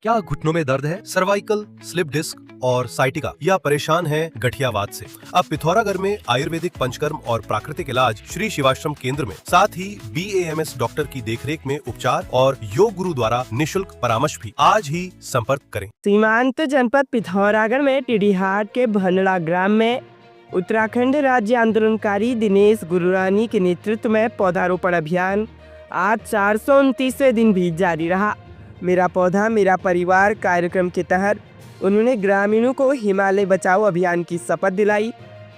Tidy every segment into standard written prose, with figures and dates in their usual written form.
क्या घुटनों में दर्द है, सर्वाइकल, स्लिप डिस्क और साइटिका या परेशान है गठियावात से? अब पिथौरागढ़ में आयुर्वेदिक पंचकर्म और प्राकृतिक इलाज श्री शिवाश्रम केंद्र में, साथ ही BAMS डॉक्टर की देखरेख में उपचार और योग गुरु द्वारा निशुल्क परामर्श भी। आज ही संपर्क करें। सीमांत जनपद पिथौरागढ़ में टिडिहाट के भनड़ा ग्राम में उत्तराखंड राज्य आंदोलनकारी दिनेश गुरुरानी के नेतृत्व में पौधारोपण अभियान आज 429वें दिन भी जारी रहा। मेरा पौधा मेरा परिवार कार्यक्रम के तहत उन्होंने ग्रामीणों को हिमालय बचाओ अभियान की शपथ दिलाई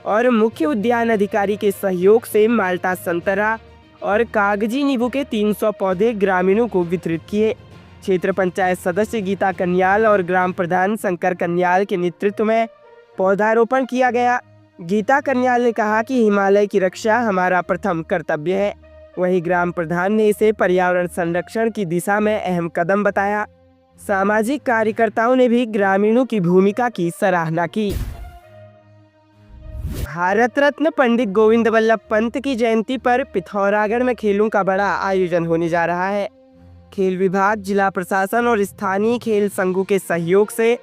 और मुख्य उद्यान अधिकारी के सहयोग से माल्टा संतरा और कागजी नींबू के 300 पौधे ग्रामीणों को वितरित किए। क्षेत्र पंचायत सदस्य गीता कन्याल और ग्राम प्रधान शंकर कन्याल के नेतृत्व में पौधारोपण किया गया। गीता कन्याल ने कहा कि हिमालय की रक्षा हमारा प्रथम कर्तव्य है। वहीं ग्राम प्रधान ने इसे पर्यावरण संरक्षण की दिशा में अहम कदम बताया। सामाजिक कार्यकर्ताओं ने भी ग्रामीणों की भूमिका की सराहना की। भारत रत्न पंडित गोविंद वल्लभ पंत की जयंती पर पिथौरागढ़ में खेलों का बड़ा आयोजन होने जा रहा है। खेल विभाग, जिला प्रशासन और स्थानीय खेल संघों के सहयोग से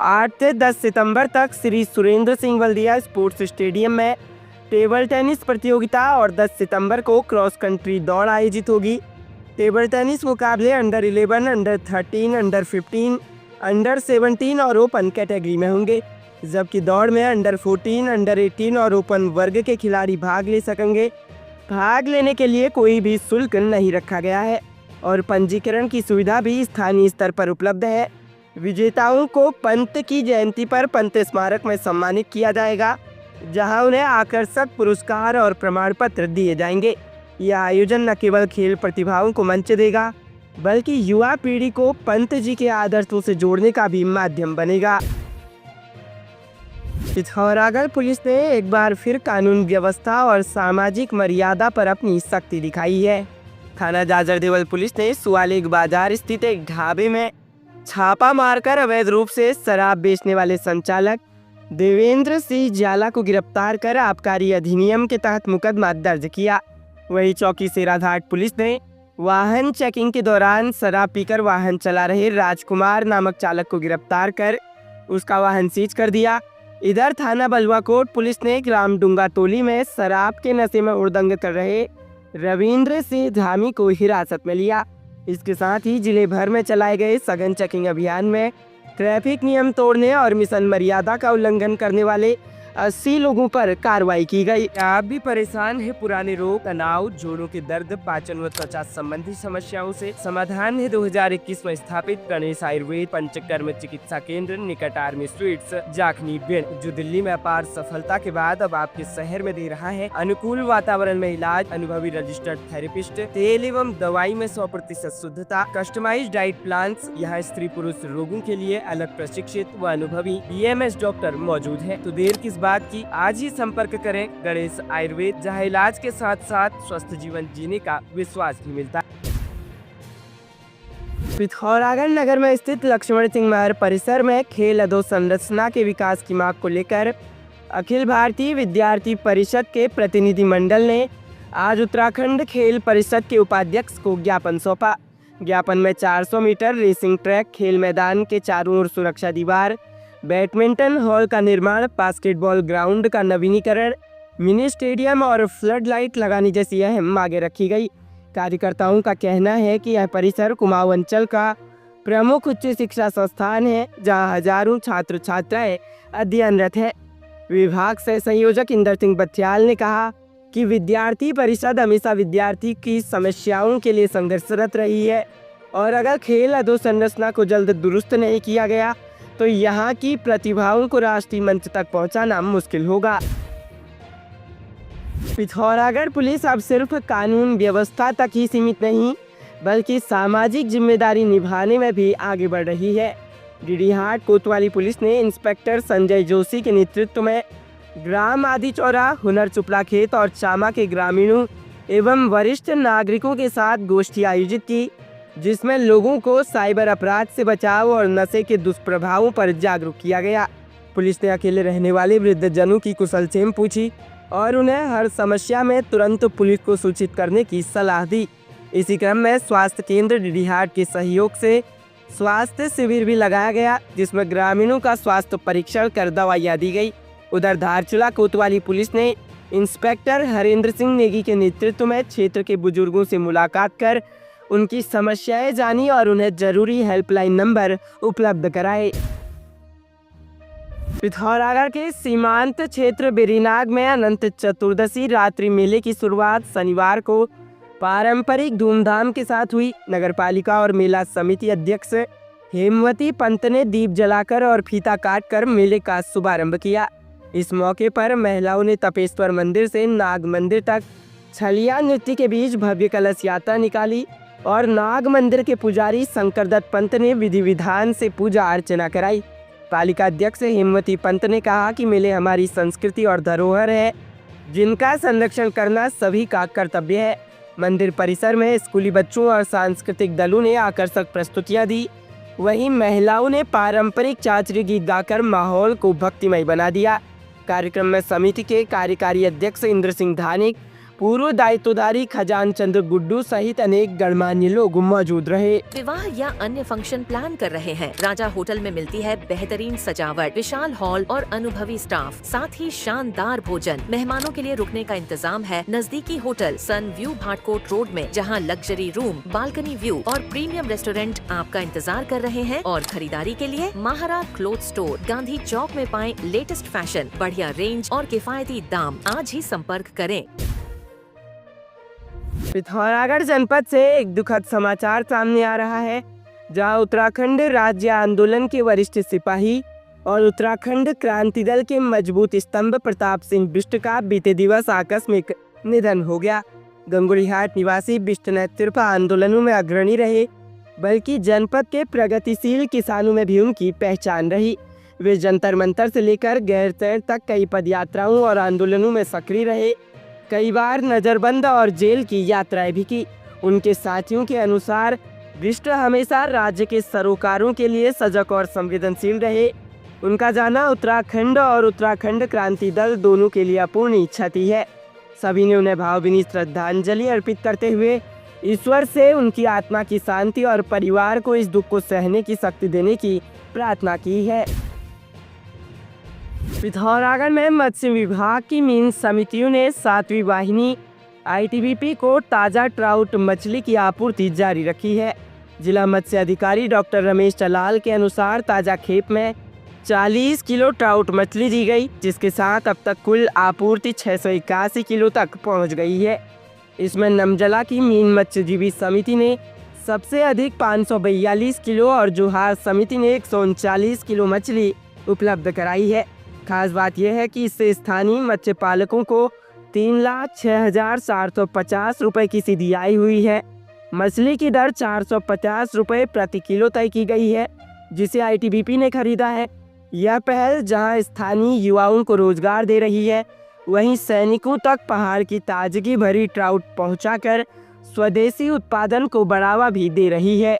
8 से 10 सितंबर तक श्री सुरेंद्र सिंह वल्दिया स्पोर्ट्स स्टेडियम में टेबल टेनिस प्रतियोगिता और 10 सितंबर को क्रॉस कंट्री दौड़ आयोजित होगी। टेबल टेनिस मुकाबले अंडर 11, अंडर 13, अंडर 15, अंडर 17 और ओपन कैटेगरी में होंगे, जबकि दौड़ में अंडर 14, अंडर 18 और ओपन वर्ग के खिलाड़ी भाग ले सकेंगे। भाग लेने के लिए कोई भी शुल्क नहीं रखा गया है और पंजीकरण की सुविधा भी स्थानीय स्तर पर उपलब्ध है। विजेताओं को पंत की जयंती पर पंत स्मारक में सम्मानित किया जाएगा, जहां उन्हें आकर्षक पुरस्कार और प्रमाण पत्र दिए जाएंगे। यह आयोजन न केवल खेल प्रतिभाओं को मंच देगा, बल्कि युवा पीढ़ी को पंत जी के आदर्शों से जोड़ने का भी माध्यम बनेगा। पिथौरागढ़ पुलिस ने एक बार फिर कानून व्यवस्था और सामाजिक मर्यादा पर अपनी सख्ती दिखाई है। थाना जाजरदेवल पुलिस ने सुआलेग बाजार स्थित एक ढाबे में छापा मारकर अवैध रूप से शराब बेचने वाले संचालक देवेंद्र सिंह जाला को गिरफ्तार कर आबकारी अधिनियम के तहत मुकदमा दर्ज किया। वही चौकी सेराघाट पुलिस ने वाहन चेकिंग के दौरान शराब पीकर वाहन चला रहे राजकुमार नामक चालक को गिरफ्तार कर उसका वाहन सीज कर दिया। इधर थाना बलुआकोट पुलिस ने ग्राम डुंगा टोली में शराब के नशे में उड़दंग कर रहे रविंद्र सिंह धामी को हिरासत में लिया। इसके साथ ही जिले भर में चलाए गए सघन चेकिंग अभियान में ट्रैफिक नियम तोड़ने और मिशन मर्यादा का उल्लंघन करने वाले 80 लोगों पर कार्रवाई की गई। आप भी परेशान है पुराने रोग, तनाव, जोड़ों के दर्द, पाचन व त्वचा संबंधी समस्याओं से? समाधान है 2021 में स्थापित गणेश आयुर्वेद पंचकर्म चिकित्सा केंद्र निकट आर्मी स्ट्रीट्स, जाखनी, भिंड, जो दिल्ली में अपार सफलता के बाद अब आपके शहर में दे रहा है अनुकूल वातावरण में इलाज, अनुभवी रजिस्टर्ड थेरेपिस्ट, तेल एवं दवाई में 100% शुद्धता, कस्टमाइज्ड डाइट प्लान। यहाँ स्त्री पुरुष रोगों के लिए अलग प्रशिक्षित व अनुभवी BAMS डॉक्टर मौजूद है। तो देर किस बात की, आज ही संपर्क करें गणेश आयुर्वेद, जहां इलाज के साथ साथ स्वस्थ जीवन जीने का विश्वास भी मिलता है। पिथौरागढ़ नगर में स्थित लक्ष्मण सिंह महर परिसर में खेल अधोसंरचना के विकास की मांग को लेकर अखिल भारतीय विद्यार्थी परिषद के प्रतिनिधि मंडल ने आज उत्तराखंड खेल परिषद के उपाध्यक्ष को ज्ञापन सौंपा। ज्ञापन में 400 मीटर रेसिंग ट्रैक, खेल मैदान के चारों ओर सुरक्षा दीवार, बैडमिंटन हॉल का निर्माण, बास्केटबॉल ग्राउंड का नवीनीकरण, मिनी स्टेडियम और फ्लड लाइट लगाने जैसी अहम मांगें रखी गई। कार्यकर्ताओं का कहना है कि यह परिसर कुमाऊं अंचल का प्रमुख उच्च शिक्षा संस्थान है, जहां हजारों छात्र छात्राएं अध्ययनरत है। विभाग से संयोजक इंदर सिंह बथियाल ने कहा कि विद्यार्थी परिषद हमेशा विद्यार्थी की समस्याओं के लिए संघर्षरत रही है और अगर खेल अधोसंरचना को जल्द दुरुस्त नहीं किया गया तो यहाँ की प्रतिभाओं को राष्ट्रीय मंच तक पहुँचाना मुश्किल होगा। पिथौरागढ़ पुलिस अब सिर्फ कानून व्यवस्था तक ही सीमित नहीं, बल्कि सामाजिक जिम्मेदारी निभाने में भी आगे बढ़ रही है। टिडिहाट कोतवाली पुलिस ने इंस्पेक्टर संजय जोशी के नेतृत्व में ग्राम आदि चौरा, हुनर चुपड़ा खेत और चामा के ग्रामीणों एवं वरिष्ठ नागरिकों के साथ गोष्ठी आयोजित की, जिसमें लोगों को साइबर अपराध से बचाव और नशे के दुष्प्रभावों पर जागरूक किया गया। पुलिस ने अकेले रहने वाले वृद्धजनों की कुशलक्षेम पूछी और उन्हें हर समस्या में तुरंत पुलिस को सूचित करने की सलाह दी। इसी क्रम में स्वास्थ्य केंद्र टिडिहाट के सहयोग से स्वास्थ्य शिविर भी लगाया गया, जिसमें ग्रामीणों का स्वास्थ्य परीक्षण कर दवाइयाँ दी गई। उधर धारचूला कोतवाली पुलिस ने इंस्पेक्टर हरेंद्र सिंह नेगी के नेतृत्व में क्षेत्र के बुजुर्गों से मुलाकात कर उनकी समस्याएं जानी और उन्हें जरूरी हेल्पलाइन नंबर उपलब्ध कराए। पिथौरागढ़ के सीमांत क्षेत्र बेरीनाग में अनंत चतुर्दशी रात्रि मेले की शुरुआत शनिवार को पारंपरिक धूमधाम के साथ हुई। नगरपालिका और मेला समिति अध्यक्ष हेमवती पंत ने दीप जलाकर और फीता काटकर मेले का शुभारंभ किया। इस मौके पर महिलाओं ने तपेश्वर मंदिर से नाग मंदिर तक छलिया नृत्य के बीच भव्य कलश यात्रा निकाली और नाग मंदिर के पुजारी शंकर दत्त पंत ने विधि विधान से पूजा अर्चना कराई। पालिका अध्यक्ष हेमवती पंत ने कहा कि मेले हमारी संस्कृति और धरोहर है, जिनका संरक्षण करना सभी का कर्तव्य है। मंदिर परिसर में स्कूली बच्चों और सांस्कृतिक दलों ने आकर्षक प्रस्तुतियां दी। वहीं महिलाओं ने पारंपरिक चाचरी गीत गाकर माहौल को भक्तिमय बना दिया। कार्यक्रम में समिति के कार्यकारी अध्यक्ष इंद्र सिंह धानिक, पूर्व दायित्वधारी खजान चंद्र गुड्डू सहित अनेक गणमान्य लोग मौजूद रहे। विवाह या अन्य फंक्शन प्लान कर रहे हैं? राजा होटल में मिलती है बेहतरीन सजावट, विशाल हॉल और अनुभवी स्टाफ, साथ ही शानदार भोजन। मेहमानों के लिए रुकने का इंतजाम है नजदीकी होटल सन व्यू भाटकोट रोड में, जहां लग्जरी रूम, बालकनी व्यू और प्रीमियम रेस्टोरेंट आपका इंतजार कर रहे हैं। और खरीदारी के लिए महारा क्लोथ स्टोर, गांधी चौक में पाएं लेटेस्ट फैशन, बढ़िया रेंज और किफायती दाम। आज ही संपर्क करें। पिथौरागढ़ जनपद से एक दुखद समाचार सामने आ रहा है, जहां उत्तराखंड राज्य आंदोलन के वरिष्ठ सिपाही और उत्तराखंड क्रांति दल के मजबूत स्तंभ प्रताप सिंह बिष्ट का बीते दिवस आकस्मिक निधन हो गया। गंगुड़ीहाट निवासी बिष्ट न सिर्फ आंदोलनों में अग्रणी रहे, बल्कि जनपद के प्रगतिशील किसानों में भी उनकी पहचान रही। वे जंतर मंतर से लेकर गैरसैंण तक कई पदयात्राओं और आंदोलनों में सक्रिय रहे। कई बार नजरबंद और जेल की यात्राएं भी की। उनके साथियों के अनुसार बिष्ट हमेशा राज्य के सरोकारों के लिए सजग और संवेदनशील रहे। उनका जाना उत्तराखंड और उत्तराखंड क्रांति दल दोनों के लिए अपूर्णीय क्षति है। सभी ने उन्हें भावभीनी श्रद्धांजलि अर्पित करते हुए ईश्वर से उनकी आत्मा की शांति और परिवार को इस दुख को सहने की शक्ति देने की प्रार्थना की है। पिथौरागढ़ में मत्स्य विभाग की मीन समितियों ने 7वीं वाहिनी आईटीबीपी को ताज़ा ट्राउट मछली की आपूर्ति जारी रखी है। जिला मत्स्य अधिकारी डॉक्टर रमेश चलाल के अनुसार ताज़ा खेप में 40 किलो ट्राउट मछली दी गई, जिसके साथ अब तक कुल आपूर्ति 681 किलो तक पहुंच गई है। इसमें नमजला की मीन मत्स्यजीवी समिति ने सबसे अधिक 542 किलो और जोहार समिति ने 139 किलो मछली उपलब्ध कराई है। खास बात यह है कि इससे स्थानीय मत्स्य पालकों को 3,06,450 रुपये की सीधी आय हुई है। मछली की दर 450 रुपये प्रति किलो तय की गई है, जिसे आईटीबीपी ने खरीदा है। यह पहल जहां स्थानीय युवाओं को रोजगार दे रही है, वहीं सैनिकों तक पहाड़ की ताजगी भरी ट्राउट पहुंचाकर स्वदेशी उत्पादन को बढ़ावा भी दे रही है।